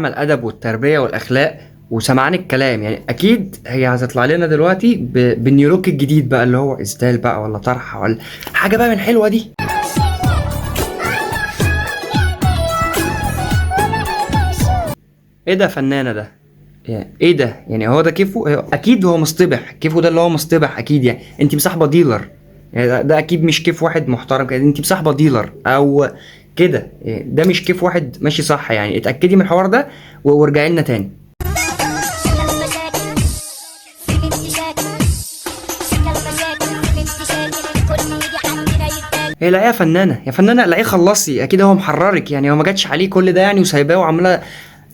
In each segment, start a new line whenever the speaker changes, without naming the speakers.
فاهمه الادب والتربيه والاخلاق وسمعان الكلام، يعني اكيد هي هتطلع لنا دلوقتي بالنيو لوك الجديد بقى، اللي هو اسدال بقى ولا طرحه ولا حاجه بقى من الحلوه دي. ايه ده فنانه ده؟ يعني ايه ده؟ يعني هو ده كيفو؟ اكيد هو مصطبح، كيفو ده اللي هو مصطبح اكيد. يعني انت مصاحبه ديلر، يعني ده اكيد مش كيف واحد محترم كده، انت مصاحبه ديلر او كده. يعني ده مش كيف واحد ماشي صح، يعني اتاكدي من الحوار ده وارجعي لنا تاني. هي لاقيها فنانه يا فنانه، لاقيه خلصي، اكيد هو محررك، يعني هو ما جاتش عليه كل ده يعني وسايباه وعامله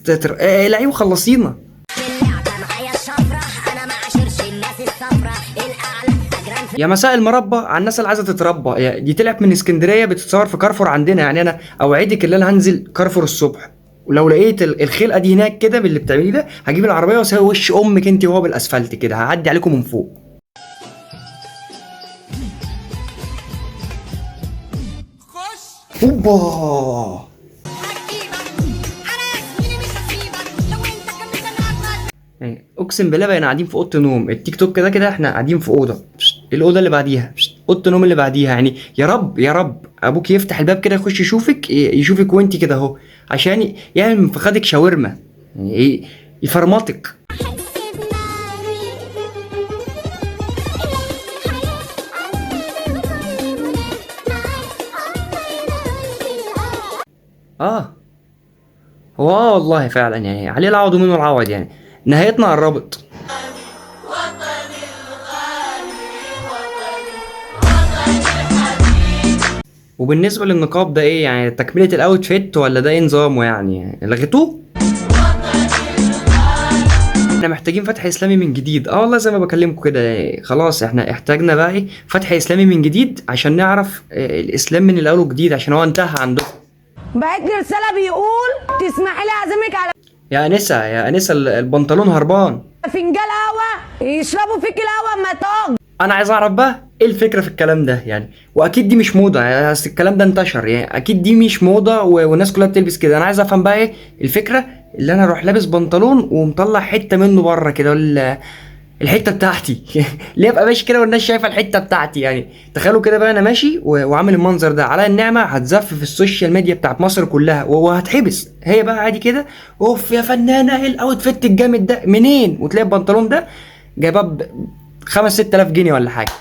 لاقيه وخلصينا. يا مساء المربى على الناس اللي عايزه تتربى، يعني دي طلعت من اسكندريه بتتصور في كارفور عندنا. يعني انا اوعدك ان انا هنزل كارفور الصبح، ولو لقيت الخلقه دي هناك كده باللي بتعمليه ده، هجيب العربيه واسوي وش امك انت وهو بالاسفلت كده، هعدي عليكم من فوق. اوبا، يعني اقسم بالله بقينا قاعدين في اوضه نوم. التيك توك كده كده احنا قاعدين في اوضه، الاوضه اللي بعديها اوضه النوم اللي بعديها. يعني يا رب يا رب ابوك يفتح الباب كده يخش يشوفك، يشوفك وانت كده اهو، عشان يعمل من فخادك شاورما، يعني ايه، يفرمطك. اه هو والله فعلا يعني عليه العوض ومنه العوض، يعني نهايتنا قربت. وبالنسبة للنقاب ده ايه يعني؟ تكملة الاوتفيت ولا ده ايه نظامه؟ يعني لغيتوه؟ احنا محتاجين فتح اسلامي من جديد. اه والله زي ما بكلمكم كده، يعني خلاص احنا احتاجنا بقى ايه، فتح اسلامي من جديد عشان نعرف الاسلام من الاول وجديد، عشان هو انتهى عندكم.
بعت لي رسالة بيقول تسمحي لي اعزمك على
يا انسة يا انسة البنطلون هربان،
فنجان قهوة يشربوا فيك القهوة اما تقعد.
انا عايز اعرف بقى ايه الفكره في الكلام ده يعني. واكيد دي مش موضه، يعني اصل الكلام ده انتشر، يعني اكيد دي مش موضه والناس كلها بتلبس كده. انا عايز افهم بقى ايه الفكره اللي انا اروح لابس بنطلون ومطلع حته منه بره كده، الحته بتاعتي ليه ابقى ماشي كده والناس شايفه الحته بتاعتي؟ يعني تخيلوا كده بقى انا ماشي وعامل المنظر ده، على النعمه هتزف في السوشيال ميديا بتاعت مصر كلها وهتحبس. هي بقى عادي كده، اوف يا فنانه ايه الاوتفيت الجامد ده منين؟ وتلاقي البنطلون ده جايباه ب 5 6000 جنيه ولا حاجه.